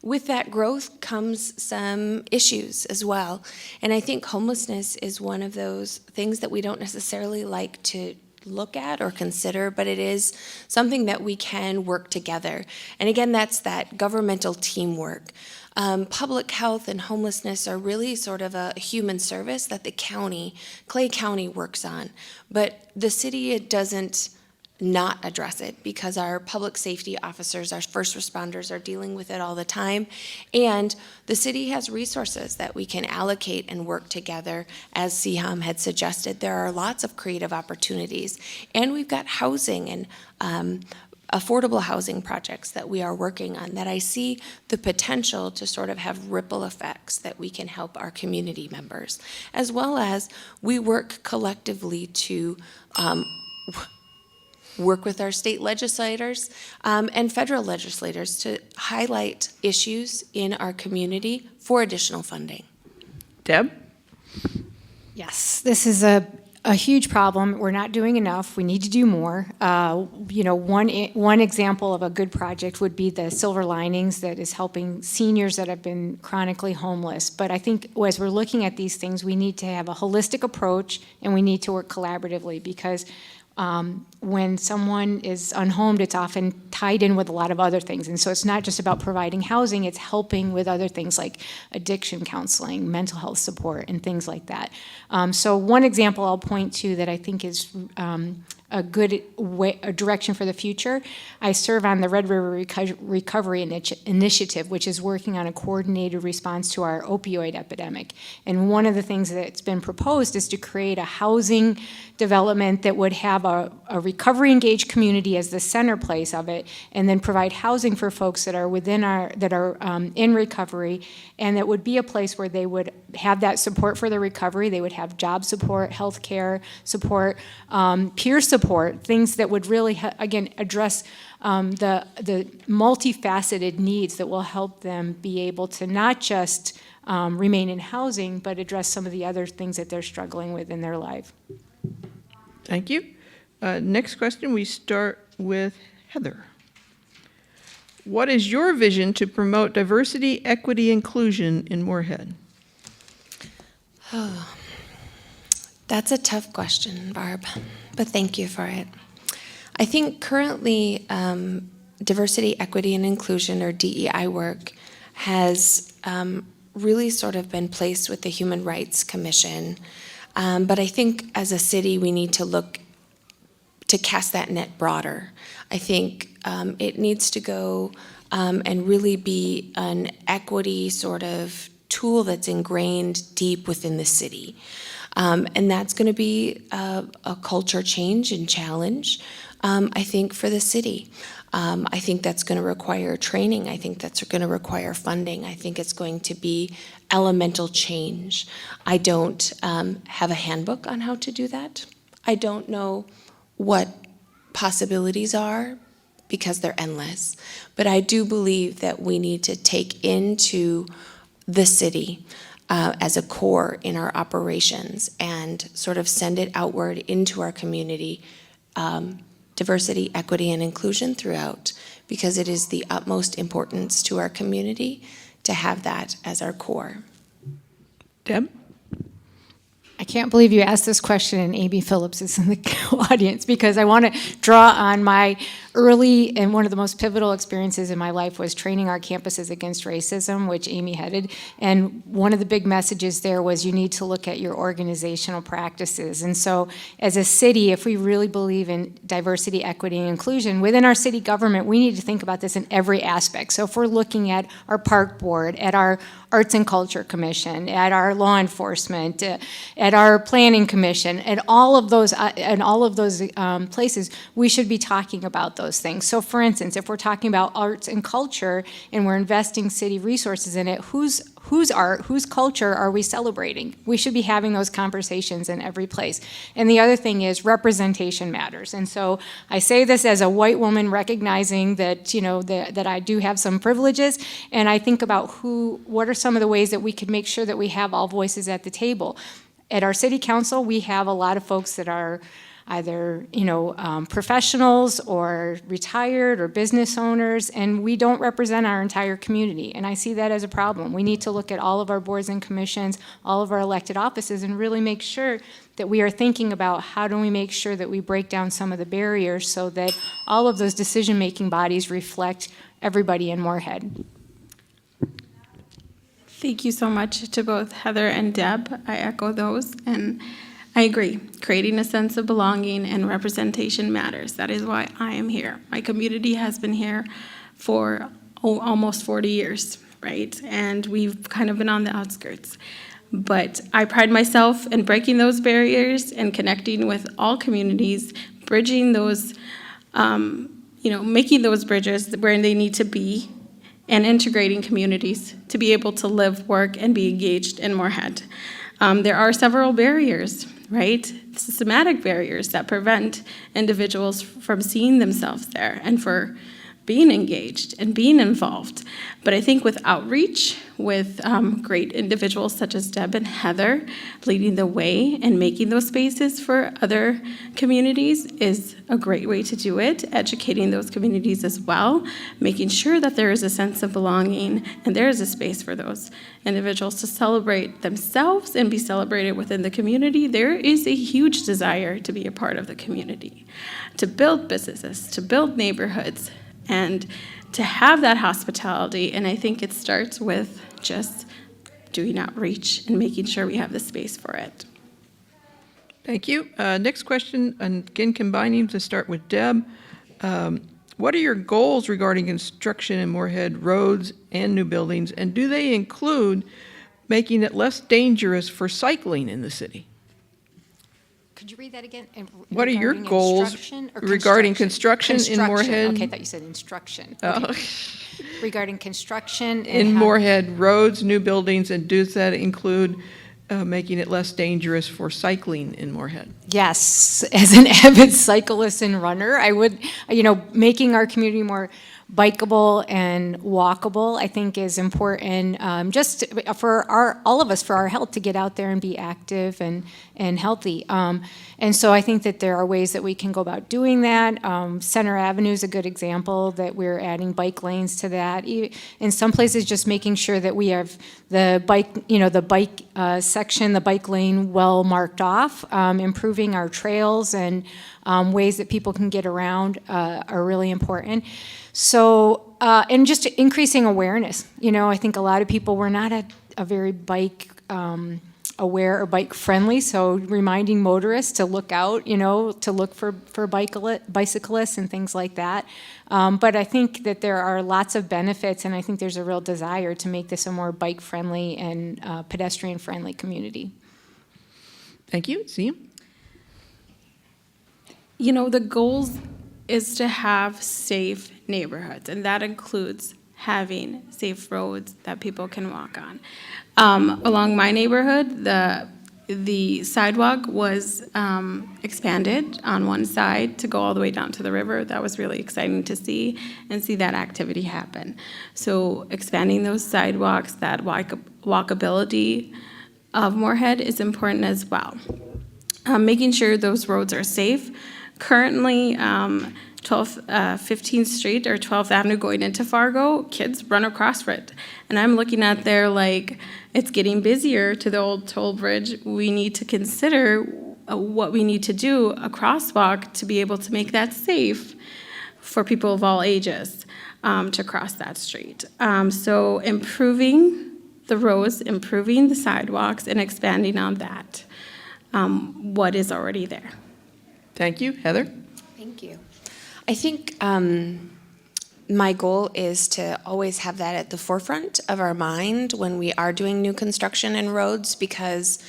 With that growth comes some issues as well. And I think homelessness is one of those things that we don't necessarily like to look at or consider, but it is something that we can work together. And again, that's that governmental teamwork. Public health and homelessness are really sort of a human service that the county, Clay County, works on. But the city doesn't not address it because our public safety officers, our first responders are dealing with it all the time. And the city has resources that we can allocate and work together. As Siham had suggested, there are lots of creative opportunities. And we've got housing and affordable housing projects that we are working on that I see the potential to sort of have ripple effects that we can help our community members, as well as we work collectively to work with our state legislators and federal legislators to highlight issues in our community for additional funding. Deb? Yes, this is a huge problem. We're not doing enough. We need to do more. One example of a good project would be the Silver Linings that is helping seniors that have been chronically homeless. But I think as we're looking at these things, we need to have a holistic approach and we need to work collaboratively because when someone is unhomed, it's often tied in with a lot of other things. And so it's not just about providing housing, it's helping with other things like addiction counseling, mental health support, and things like that. So one example I'll point to that I think is a good a direction for the future. I serve on the Red River Recovery Initiative, which is working on a coordinated response to our opioid epidemic. And one of the things that's been proposed is to create a housing development that would have a recovery engaged community as the center place of it, and then provide housing for folks that are in recovery, and that would be a place where they would have that support for the recovery. They would have job support, health care support, peer support, things that would really, again, address the multifaceted needs that will help them be able to not just remain in housing, but address some of the other things that they're struggling with in their life. Thank you. Next question, we start with Heather. What is your vision to promote diversity, equity, inclusion in Moorhead? Oh, that's a tough question, Barb, but thank you for it. I think currently diversity, equity, and inclusion, or DEI work, has really sort of been placed with the Human Rights Commission. But I think as a city, we need to look to cast that net broader. I think it needs to go and really be an equity sort of tool that's ingrained deep within the city. And that's going to be a culture change and challenge, I think, for the city. I think that's going to require training. I think that's going to require funding. I think it's going to be elemental change. I don't have a handbook on how to do that. I don't know what possibilities are because they're endless. But I do believe that we need to take into the city as a core in our operations and sort of send it outward into our community, diversity, equity, and inclusion throughout, because it is the utmost importance to our community to have that as our core. Deb? I can't believe you asked this question and Amy Phillips is in the audience, because I want to draw on my early and one of the most pivotal experiences in my life was training our campuses against racism, which Amy headed. And one of the big messages there was you need to look at your organizational practices. And so as a city, if we really believe in diversity, equity, and inclusion, within our city government, we need to think about this in every aspect. So if we're looking at our park board, at our Arts and Culture Commission, at our law enforcement, at our planning commission, at all of those places, we should be talking about those things. So for instance, if we're talking about arts and culture and we're investing city resources in it, whose art, whose culture are we celebrating? We should be having those conversations in every place. And the other thing is representation matters. And so I say this as a white woman recognizing that, that I do have some privileges, and I think about what are some of the ways that we could make sure that we have all voices at the table. At our city council, we have a lot of folks that are either professionals or retired or business owners, and we don't represent our entire community. And I see that as a problem. We need to look at all of our boards and commissions, all of our elected offices, and really make sure that we are thinking about how do we make sure that we break down some of the barriers so that all of those decision-making bodies reflect everybody in Moorhead. Thank you so much to both Heather and Deb. I echo those, and I agree. Creating a sense of belonging and representation matters. That is why I am here. My community has been here for almost 40 years, right? And we've kind of been on the outskirts. But I pride myself in breaking those barriers and connecting with all communities, bridging those, making those bridges where they need to be, and integrating communities to be able to live, work, and be engaged in Moorhead. There are several barriers, right? Systematic barriers that prevent individuals from seeing themselves there and for being engaged and being involved. But I think with outreach, with great individuals such as Deb and Heather leading the way and making those spaces for other communities is a great way to do it, educating those communities as well, making sure that there is a sense of belonging and there is a space for those individuals to celebrate themselves and be celebrated within the community. There is a huge desire to be a part of the community, to build businesses, to build neighborhoods, and to have that hospitality. And I think it starts with just doing outreach and making sure we have the space for it. Thank you. Next question, and again combining to start with Deb. What are your goals regarding construction in Moorhead roads and new buildings, and do they include making it less dangerous for cycling in the city? Could you read that again? What are your goals regarding construction in Moorhead? Okay, I thought you said instruction. Okay. Okay. Regarding construction and In Moorhead roads, new buildings, and does that include making it less dangerous for cycling in Moorhead? Yes, as an avid cyclist and runner, I would, making our community more bikeable and walkable, I think is important, just for all of us, for our health, to get out there and be active and healthy. And so I think that there are ways that we can go about doing that. Center Avenue is a good example that we're adding bike lanes to that. In some places, just making sure that we have the bike section, the bike lane well marked off, improving our trails and ways that people can get around are really important. So, and just increasing awareness. I think a lot of people, we're not a very bike aware or bike friendly, so reminding motorists to look out, to look for bicyclists and things like that. But I think that there are lots of benefits, and I think there's a real desire to make this a more bike friendly and pedestrian friendly community. Thank you. See you. The goals is to have safe neighborhoods, and that includes having safe roads that people can walk on. Along my neighborhood, the sidewalk was expanded on one side to go all the way down to the river. That was really exciting to see and see that activity happen. So expanding those sidewalks, that walkability of Moorhead is important as well. Making sure those roads are safe. Currently, 15th Street or 12th Avenue going into Fargo, kids run across it. And I'm looking at there like, it's getting busier to the old toll bridge. We need to consider what we need to do, a crosswalk, to be able to make that safe for people of all ages to cross that street. So improving the roads, improving the sidewalks, and expanding on that, what is already there. Thank you. Heather? Thank you. I think my goal is to always have that at the forefront of our mind when we are doing new construction and roads, because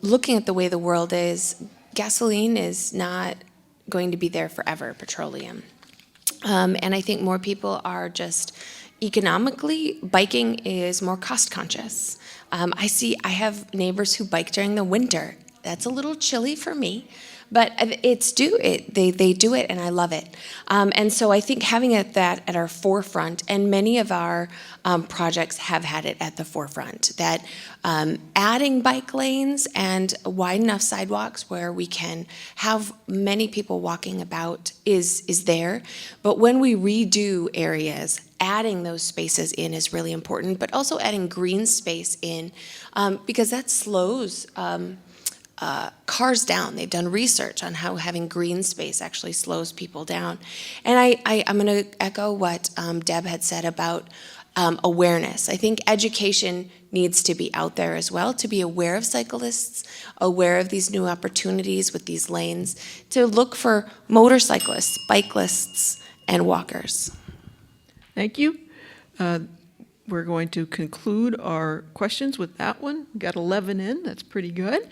looking at the way the world is, gasoline is not going to be there forever, petroleum. And I think more people are just economically, biking is more cost conscious. I have neighbors who bike during the winter. That's a little chilly for me. But they do it, and I love it. And so I think having that at our forefront, and many of our projects have had it at the forefront, that adding bike lanes and wide enough sidewalks where we can have many people walking about is there. But when we redo areas, adding those spaces in is really important, but also adding green space in, because that slows cars down. They've done research on how having green space actually slows people down. And I'm going to echo what Deb had said about awareness. I think education needs to be out there as well, to be aware of cyclists, aware of these new opportunities with these lanes, to look for motorcyclists, bikelists, and walkers. Thank you. We're going to conclude our questions with that one. Got 11 in. That's pretty good.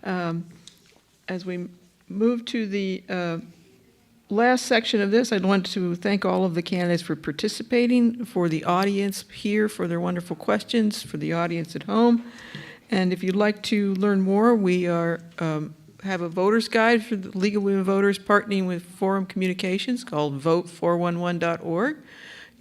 As we move to the last section of this, I'd want to thank all of the candidates for participating, for the audience here for their wonderful questions, for the audience at home. And if you'd like to learn more, we have a voter's guide for the League of Women Voters partnering with Forum Communications called vote411.org.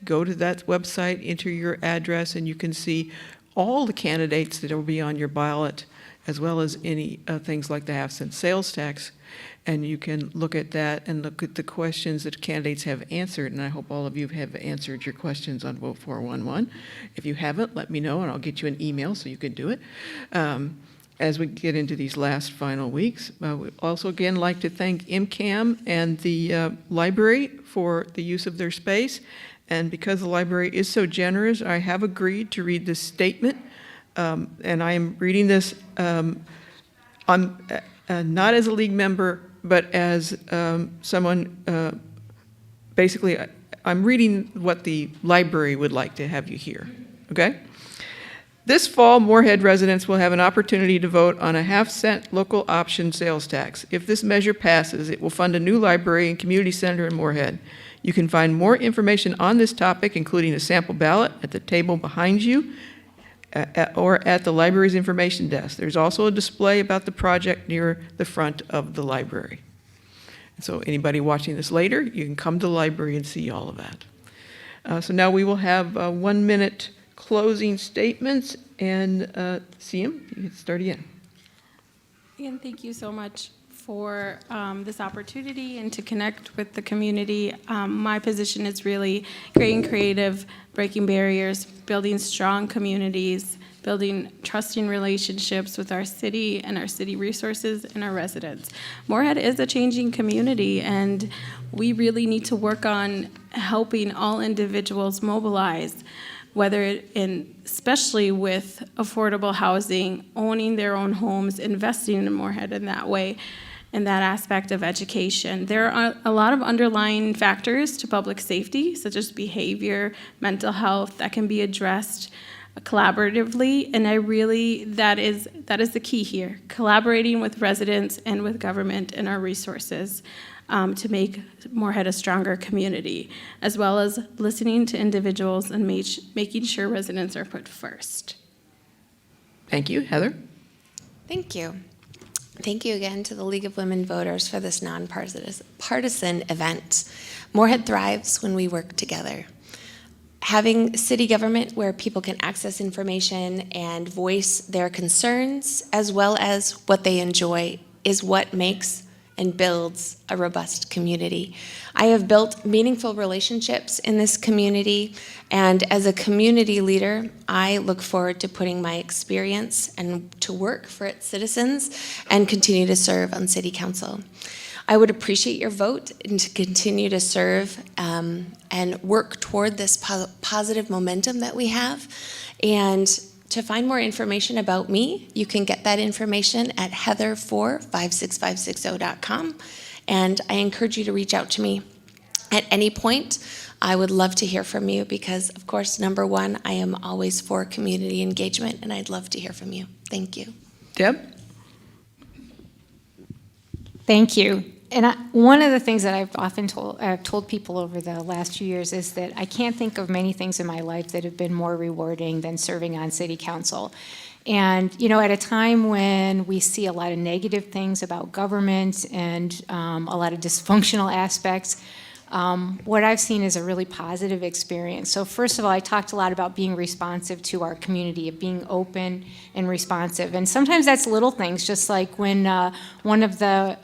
Go to that website, enter your address, and you can see all the candidates that will be on your ballot, as well as any things like the half-cent sales tax. And you can look at that and look at the questions that candidates have answered. And I hope all of you have answered your questions on Vote 411. If you haven't, let me know, and I'll get you an email so you can do it. As we get into these last final weeks, we also again like to thank MCAM and the library for the use of their space. And because the library is so generous, I have agreed to read this statement. And I am reading this not as a league member, but as someone, basically, I'm reading what the library would like to have you hear, okay? This fall, Moorhead residents will have an opportunity to vote on a half-cent local option sales tax. If this measure passes, it will fund a new library and community center in Moorhead. You can find more information on this topic, including a sample ballot, at the table behind you, or at the library's information desk. There's also a display about the project near the front of the library. So anybody watching this later, you can come to the library and see all of that. So now we will have 1 minute closing statements, and CM, you can start again. Again, thank you so much for this opportunity and to connect with the community. My position is really creating creative, breaking barriers, building strong communities, building trusting relationships with our city and our city resources and our residents. Moorhead is a changing community, and we really need to work on helping all individuals mobilize. especially with affordable housing, owning their own homes, investing in Moorhead in that way, and that aspect of education. There are a lot of underlying factors to public safety, such as behavior, mental health, that can be addressed collaboratively, and that is the key here, collaborating with residents and with government and our resources to make Moorhead a stronger community, as well as listening to individuals and making sure residents are put first. Thank you. Heather? Thank you. Thank you again to the League of Women Voters for this nonpartisan event. Moorhead thrives when we work together. Having city government where people can access information and voice their concerns as well as what they enjoy is what makes and builds a robust community. I have built meaningful relationships in this community, and as a community leader, I look forward to putting my experience and to work for its citizens and continue to serve on City Council. I would appreciate your vote and to continue to serve and work toward this positive momentum that we have. And to find more information about me, you can get that information at heather4565660.com. And I encourage you to reach out to me at any point. I would love to hear from you because, of course, number one, I am always for community engagement, and I'd love to hear from you. Thank you. Deb? Thank you. And one of the things that I've often told people over the last few years is that I can't think of many things in my life that have been more rewarding than serving on City Council. And, you know, at a time when we see a lot of negative things about government and a lot of dysfunctional aspects, what I've seen is a really positive experience. So first of all, I talked a lot about being responsive to our community, of being open and responsive. And sometimes that's little things, just like when one of the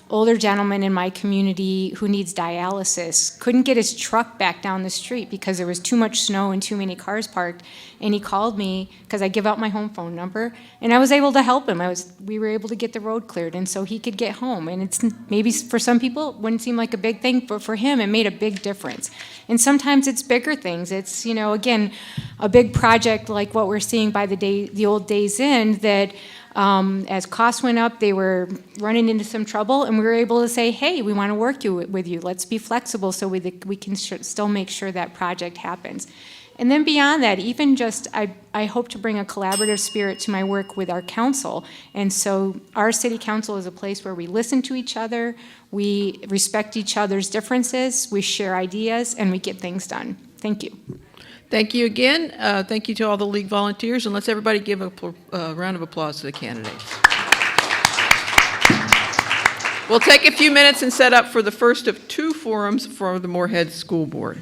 older gentlemen in my community who needs dialysis couldn't get his truck back down the street because there was too much snow and too many cars parked. And he called me because I give out my home phone number, and I was able to help him. We were able to get the road cleared, and so he could get home. And it's maybe for some people it wouldn't seem like a big thing, but for him it made a big difference. And sometimes it's bigger things. It's, you know, again, a big project like what we're seeing by the old Days Inn that as costs went up, they were running into some trouble, and we were able to say, hey, we want to work with you. Let's be flexible so we can still make sure that project happens. And then beyond that, even just, I hope to bring a collaborative spirit to my work with our council. And so our city council is a place where we listen to each other, we respect each other's differences, we share ideas, and we get things done. Thank you. Thank you again. Thank you to all the league volunteers, and let's everybody give a round of applause to the candidates. We'll take a few minutes and set up for the first of two forums for the Moorhead School Board.